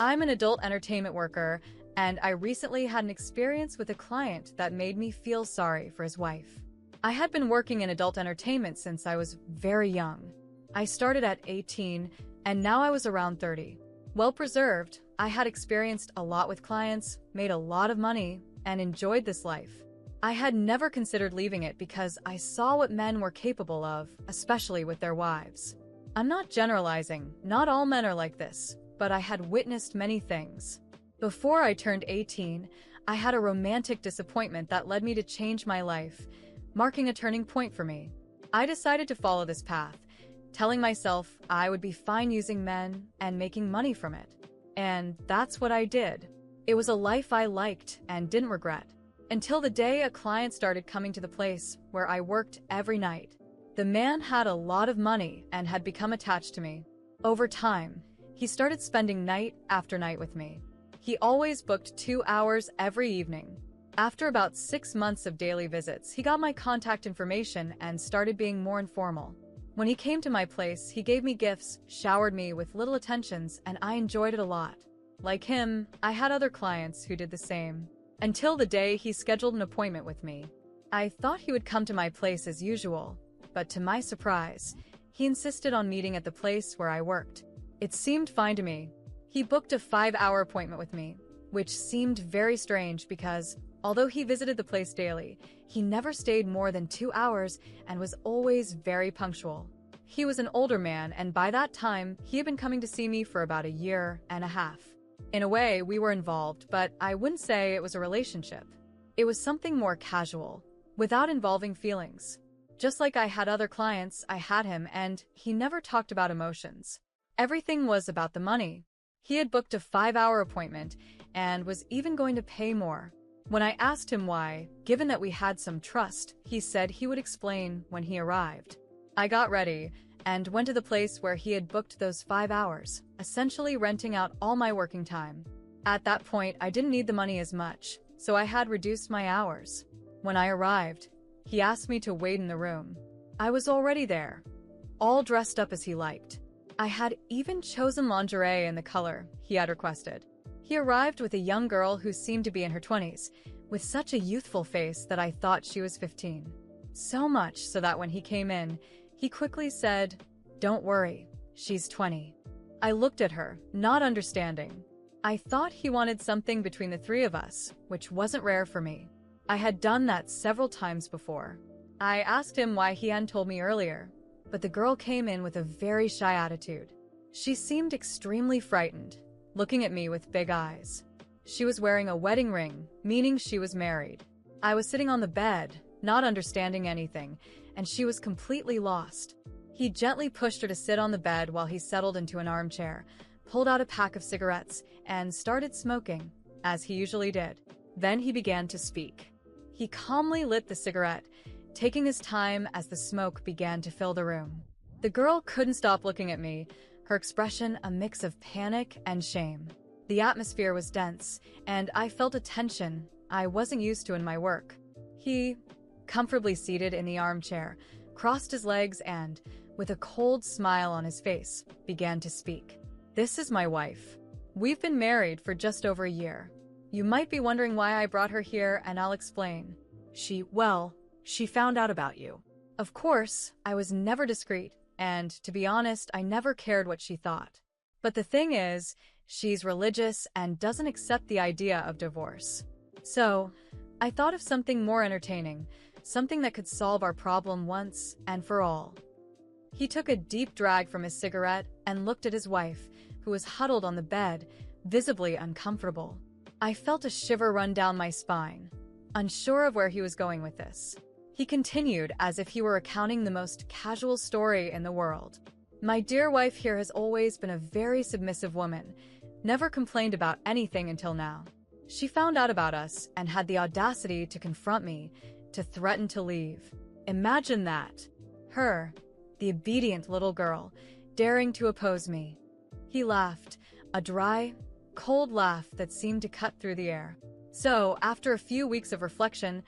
I'm an adult entertainment worker, and I recently had an experience with a client that made me feel sorry for his wife. I had been working in adult entertainment since I was very young. I started at 18, and now I was around 30. Well preserved, I had experienced a lot with clients, made a lot of money, and enjoyed this life. I had never considered leaving it because I saw what men were capable of, especially with their wives. I'm not generalizing, not all men are like this, but I had witnessed many things. Before I turned 18, I had a romantic disappointment that led me to change my life, marking a turning point for me. I decided to follow this path, telling myself I would be fine using men and making money from it. And that's what I did. It was a life I liked and didn't regret. Until the day a client started coming to the place where I worked every night. The man had a lot of money and had become attached to me. Over time, he started spending night after night with me. He always booked 2 hours every evening. After about 6 months of daily visits, he got my contact information and started being more informal. When he came to my place, he gave me gifts, showered me with little attentions, and I enjoyed it a lot. Like him, I had other clients who did the same. Until the day he scheduled an appointment with me. I thought he would come to my place as usual, but to my surprise, he insisted on meeting at the place where I worked. It seemed fine to me. He booked a 5-hour appointment with me, which seemed very strange because, although he visited the place daily, he never stayed more than 2 hours and was always very punctual. He was an older man, and by that time, he had been coming to see me for about 1.5 years. In a way, we were involved, but I wouldn't say it was a relationship. It was something more casual, without involving feelings. Just like I had other clients, I had him, and he never talked about emotions. Everything was about the money. He had booked a 5-hour appointment and was even going to pay more. When I asked him why, given that we had some trust, he said he would explain when he arrived. I got ready and went to the place where he had booked those 5 hours, essentially renting out all my working time. At that point, I didn't need the money as much, so I had reduced my hours. When I arrived, he asked me to wait in the room. I was already there, all dressed up as he liked. I had even chosen lingerie in the color he had requested. He arrived with a young girl who seemed to be in her 20s, with such a youthful face that I thought she was 15. So much so that when he came in, he quickly said, "Don't worry, she's 20. I looked at her, not understanding. I thought he wanted something between the three of us, which wasn't rare for me. I had done that several times before. I asked him why he hadn't told me earlier, but the girl came in with a very shy attitude. She seemed extremely frightened, looking at me with big eyes. She was wearing a wedding ring, meaning she was married. I was sitting on the bed, not understanding anything, and she was completely lost. He gently pushed her to sit on the bed while he settled into an armchair, pulled out a pack of cigarettes, and started smoking, as he usually did. Then he began to speak. He calmly lit the cigarette, taking his time as the smoke began to fill the room. The girl couldn't stop looking at me, her expression a mix of panic and shame. The atmosphere was dense, and I felt a tension I wasn't used to in my work. He, comfortably seated in the armchair, crossed his legs and, with a cold smile on his face, began to speak. "This is my wife. We've been married for just over 1 year. You might be wondering why I brought her here, and I'll explain. She found out about you. Of course, I was never discreet, and to be honest, I never cared what she thought. But the thing is, she's religious and doesn't accept the idea of divorce. So, I thought of something more entertaining, something that could solve our problem once and for all." He took a deep drag from his cigarette and looked at his wife, who was huddled on the bed, visibly uncomfortable. I felt a shiver run down my spine, unsure of where he was going with this. He continued as if he were recounting the most casual story in the world. "My dear wife here has always been a very submissive woman, never complained about anything until now. She found out about us and had the audacity to confront me, to threaten to leave. Imagine that. Her, the obedient little girl, daring to oppose me." He laughed, a dry, cold laugh that seemed to cut through the air. So, after a few weeks of reflection,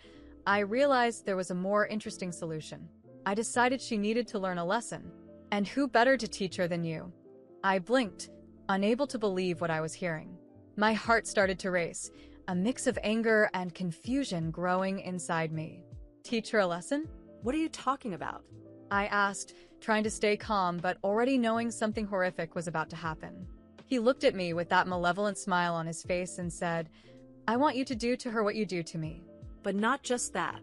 I realized there was a more interesting solution. I decided she needed to learn a lesson. And who better to teach her than you? I blinked, unable to believe what I was hearing. My heart started to race, a mix of anger and confusion growing inside me. Teach her a lesson? What are you talking about? I asked, trying to stay calm but already knowing something horrific was about to happen. He looked at me with that malevolent smile on his face and said, I want you to do to her what you do to me. But not just that.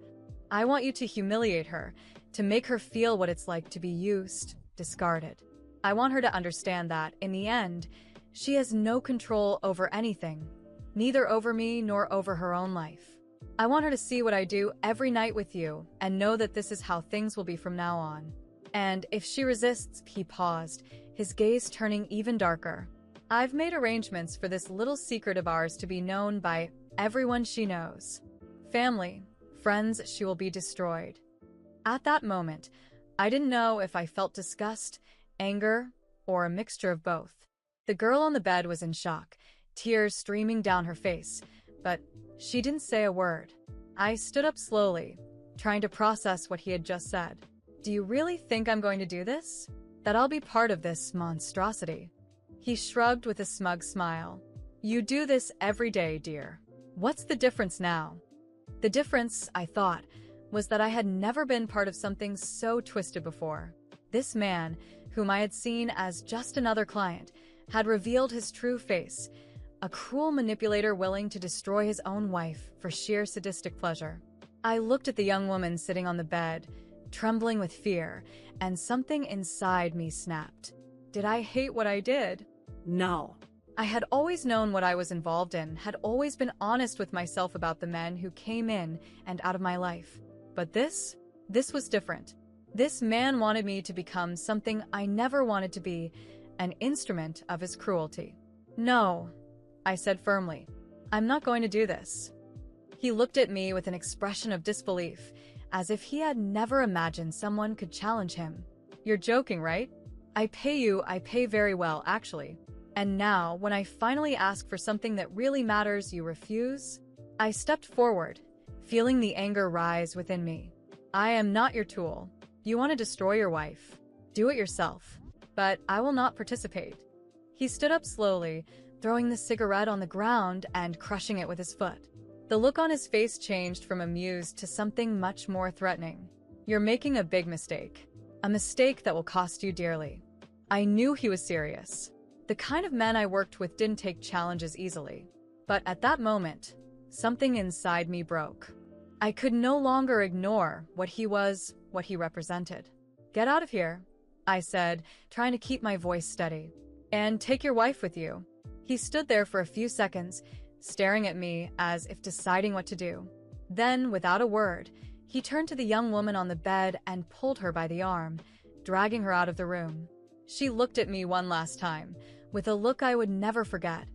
I want you to humiliate her, to make her feel what it's like to be used, discarded. I want her to understand that, in the end, she has no control over anything, neither over me nor over her own life. I want her to see what I do every night with you and know that this is how things will be from now on. And if she resists, he paused, his gaze turning even darker. I've made arrangements for this little secret of ours to be known by everyone she knows. Family, friends, she will be destroyed. At that moment, I didn't know if I felt disgust, anger, or a mixture of both. The girl on the bed was in shock, tears streaming down her face, but she didn't say a word. I stood up slowly, trying to process what he had just said. Do you really think I'm going to do this? That I'll be part of this monstrosity? He shrugged with a smug smile. You do this every day, dear. What's the difference now? The difference, I thought, was that I had never been part of something so twisted before. This man, whom I had seen as just another client, had revealed his true face, a cruel manipulator willing to destroy his own wife for sheer sadistic pleasure. I looked at the young woman sitting on the bed, trembling with fear, and something inside me snapped. Did I hate what I did? No. I had always known what I was involved in, had always been honest with myself about the men who came in and out of my life. But this was different. This man wanted me to become something I never wanted to be, an instrument of his cruelty. No, I said firmly. I'm not going to do this. He looked at me with an expression of disbelief, as if he had never imagined someone could challenge him. You're joking, right? I pay very well, actually. And now, when I finally ask for something that really matters, you refuse? I stepped forward, feeling the anger rise within me. I am not your tool. You want to destroy your wife. Do it yourself. But I will not participate. He stood up slowly, throwing the cigarette on the ground and crushing it with his foot. The look on his face changed from amused to something much more threatening. You're making a big mistake. A mistake that will cost you dearly. I knew he was serious. The kind of men I worked with didn't take challenges easily. But at that moment, something inside me broke. I could no longer ignore what he was, what he represented. Get out of here, I said, trying to keep my voice steady. And take your wife with you. He stood there for a few seconds, staring at me as if deciding what to do. Then, without a word, he turned to the young woman on the bed and pulled her by the arm, dragging her out of the room. She looked at me one last time, with a look I would never forget,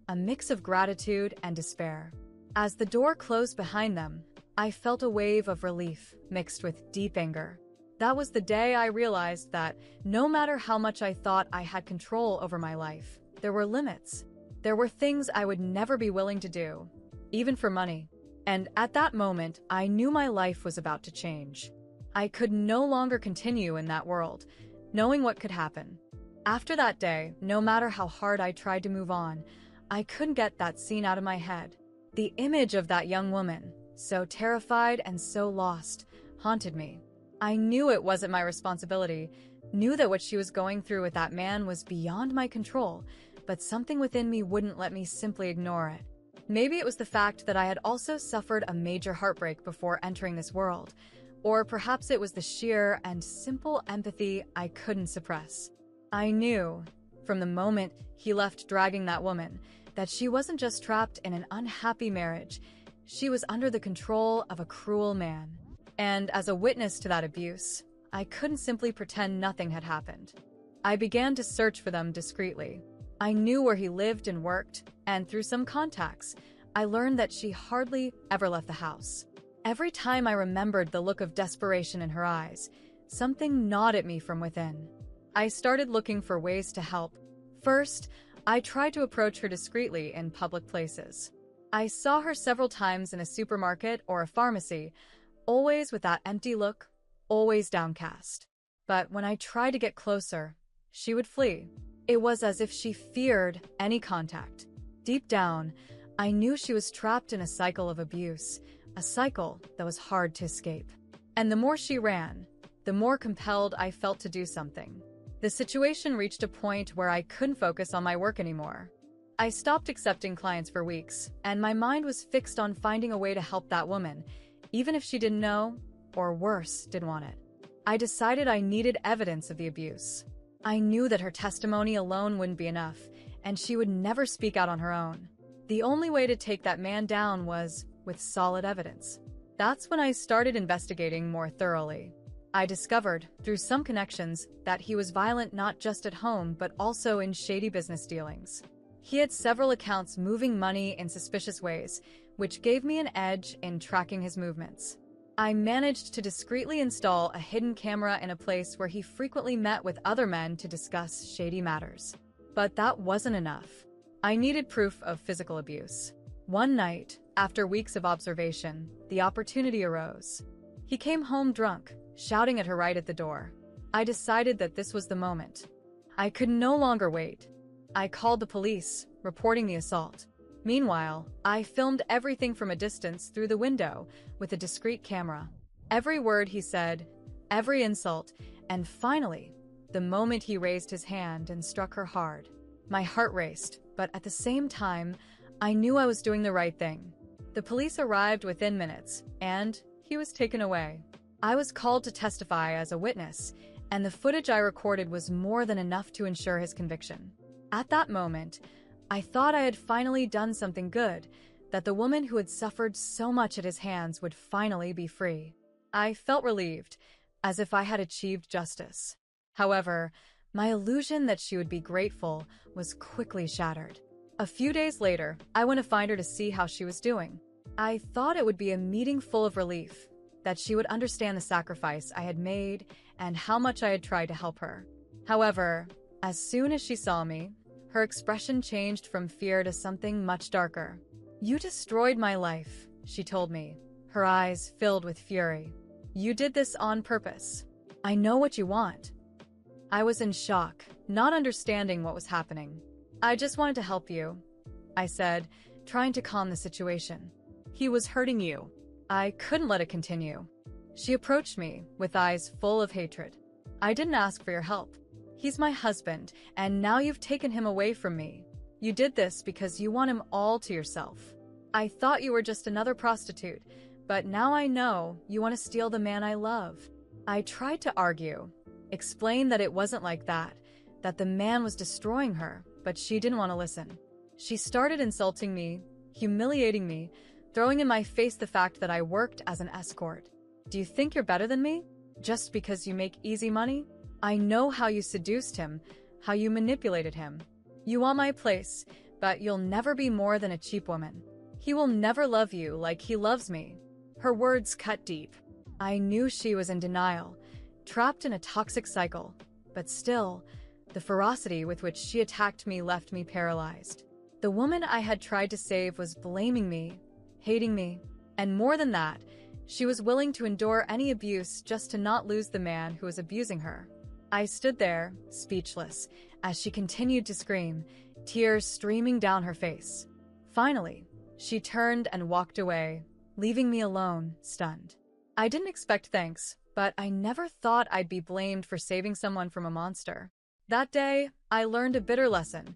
a mix of gratitude and despair. As the door closed behind them, I felt a wave of relief mixed with deep anger. That was the day I realized that no matter how much I thought I had control over my life, there were limits. There were things I would never be willing to do, even for money. And at that moment, I knew my life was about to change. I could no longer continue in that world, knowing what could happen. After that day, no matter how hard I tried to move on, I couldn't get that scene out of my head. The image of that young woman, so terrified and so lost, haunted me. I knew it wasn't my responsibility, knew that what she was going through with that man was beyond my control, but something within me wouldn't let me simply ignore it. Maybe it was the fact that I had also suffered a major heartbreak before entering this world, or perhaps it was the sheer and simple empathy I couldn't suppress. I knew, from the moment he left dragging that woman, that she wasn't just trapped in an unhappy marriage, she was under the control of a cruel man. And as a witness to that abuse, I couldn't simply pretend nothing had happened. I began to search for them discreetly. I knew where he lived and worked, and through some contacts, I learned that she hardly ever left the house. Every time I remembered the look of desperation in her eyes, something gnawed at me from within. I started looking for ways to help. First, I tried to approach her discreetly in public places. I saw her several times in a supermarket or a pharmacy, always with that empty look, always downcast. But when I tried to get closer, she would flee. It was as if she feared any contact. Deep down, I knew she was trapped in a cycle of abuse, a cycle that was hard to escape. And the more she ran, the more compelled I felt to do something. The situation reached a point where I couldn't focus on my work anymore. I stopped accepting clients for weeks, and my mind was fixed on finding a way to help that woman, even if she didn't know, or worse, didn't want it. I decided I needed evidence of the abuse. I knew that her testimony alone wouldn't be enough, and she would never speak out on her own. The only way to take that man down was with solid evidence. That's when I started investigating more thoroughly. I discovered, through some connections, that he was violent not just at home but also in shady business dealings. He had several accounts moving money in suspicious ways, which gave me an edge in tracking his movements. I managed to discreetly install a hidden camera in a place where he frequently met with other men to discuss shady matters. But that wasn't enough. I needed proof of physical abuse. One night, after weeks of observation, the opportunity arose. He came home drunk, shouting at her right at the door. I decided that this was the moment. I could no longer wait. I called the police, reporting the assault. Meanwhile, I filmed everything from a distance through the window with a discreet camera. Every word he said, every insult, and finally, the moment he raised his hand and struck her hard. My heart raced, but at the same time, I knew I was doing the right thing. The police arrived within minutes, and he was taken away. I was called to testify as a witness, and the footage I recorded was more than enough to ensure his conviction. At that moment, I thought I had finally done something good, that the woman who had suffered so much at his hands would finally be free. I felt relieved, as if I had achieved justice. However, my illusion that she would be grateful was quickly shattered. A few days later, I went to find her to see how she was doing. I thought it would be a meeting full of relief, that she would understand the sacrifice I had made and how much I had tried to help her. However, as soon as she saw me, her expression changed from fear to something much darker. "You destroyed my life," she told me, her eyes filled with fury. "You did this on purpose. I know what you want." I was in shock, not understanding what was happening. "I just wanted to help you," I said, trying to calm the situation. He was hurting you. I couldn't let it continue. She approached me with eyes full of hatred. "I didn't ask for your help. He's my husband, and now you've taken him away from me. You did this because you want him all to yourself. I thought you were just another prostitute, but now I know you want to steal the man I love." I tried to argue, explain that it wasn't like that the man was destroying her, but she didn't want to listen. She started insulting me, humiliating me, throwing in my face the fact that I worked as an escort. "Do you think you're better than me? Just because you make easy money? I know how you seduced him, how you manipulated him. You want my place, but you'll never be more than a cheap woman. He will never love you like he loves me." Her words cut deep. I knew she was in denial, trapped in a toxic cycle, but still, the ferocity with which she attacked me left me paralyzed. The woman I had tried to save was blaming me, hating me, and more than that, she was willing to endure any abuse just to not lose the man who was abusing her. I stood there, speechless, as she continued to scream, tears streaming down her face. Finally, she turned and walked away, leaving me alone, stunned. I didn't expect thanks, but I never thought I'd be blamed for saving someone from a monster. That day, I learned a bitter lesson.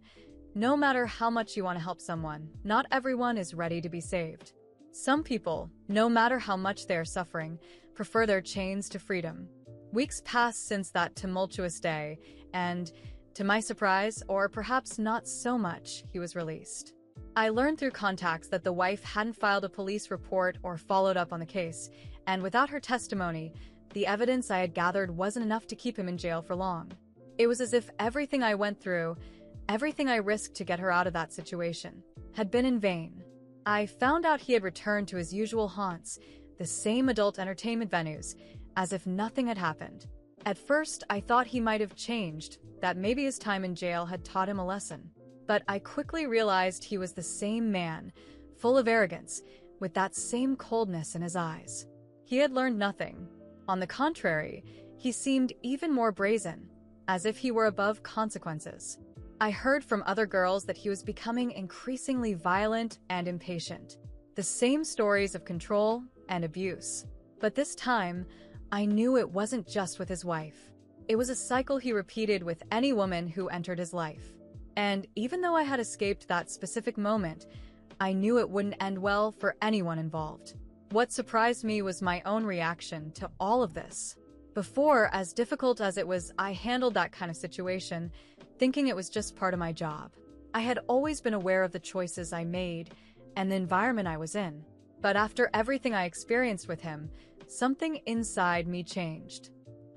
No matter how much you want to help someone, not everyone is ready to be saved. Some people, no matter how much they are suffering, prefer their chains to freedom. Weeks passed since that tumultuous day, and, to my surprise, or perhaps not so much, he was released. I learned through contacts that the wife hadn't filed a police report or followed up on the case, and without her testimony, the evidence I had gathered wasn't enough to keep him in jail for long. It was as if everything I went through, everything I risked to get her out of that situation, had been in vain. I found out he had returned to his usual haunts, the same adult entertainment venues, as if nothing had happened. At first, I thought he might have changed, that maybe his time in jail had taught him a lesson. But I quickly realized he was the same man, full of arrogance, with that same coldness in his eyes. He had learned nothing. On the contrary, he seemed even more brazen, as if he were above consequences. I heard from other girls that he was becoming increasingly violent and impatient. The same stories of control and abuse. But this time, I knew it wasn't just with his wife. It was a cycle he repeated with any woman who entered his life. And even though I had escaped that specific moment, I knew it wouldn't end well for anyone involved. What surprised me was my own reaction to all of this. Before, as difficult as it was, I handled that kind of situation, thinking it was just part of my job. I had always been aware of the choices I made and the environment I was in. But after everything I experienced with him, something inside me changed.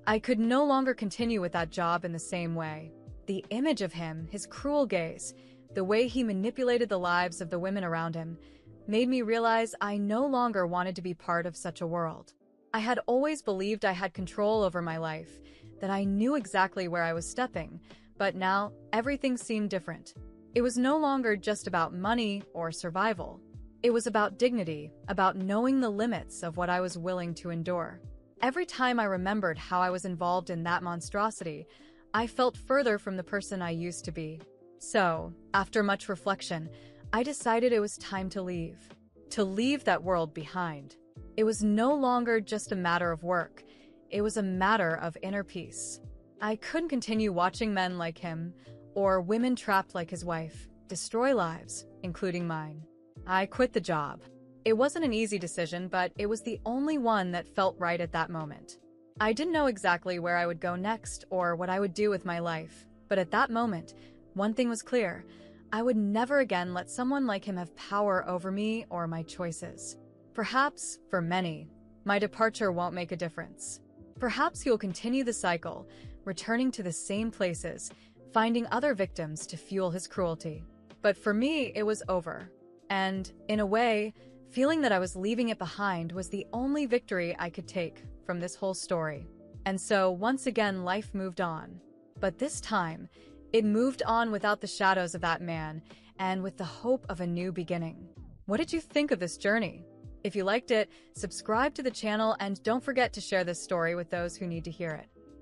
I could no longer continue with that job in the same way. The image of him, his cruel gaze, the way he manipulated the lives of the women around him, made me realize I no longer wanted to be part of such a world. I had always believed I had control over my life, that I knew exactly where I was stepping, but now everything seemed different. It was no longer just about money or survival. It was about dignity, about knowing the limits of what I was willing to endure. Every time I remembered how I was involved in that monstrosity, I felt further from the person I used to be. So, after much reflection, I decided it was time to leave that world behind. It was no longer just a matter of work. It was a matter of inner peace. I couldn't continue watching men like him, or women trapped like his wife, destroy lives, including mine. I quit the job. It wasn't an easy decision, but it was the only one that felt right at that moment. I didn't know exactly where I would go next or what I would do with my life, but at that moment, one thing was clear. I would never again let someone like him have power over me or my choices. Perhaps, for many, my departure won't make a difference. Perhaps he'll continue the cycle, returning to the same places, finding other victims to fuel his cruelty. But for me, it was over. And, in a way, feeling that I was leaving it behind was the only victory I could take from this whole story. And so, once again, life moved on. But this time, it moved on without the shadows of that man, and with the hope of a new beginning. What did you think of this journey? If you liked it, subscribe to the channel and don't forget to share this story with those who need to hear it.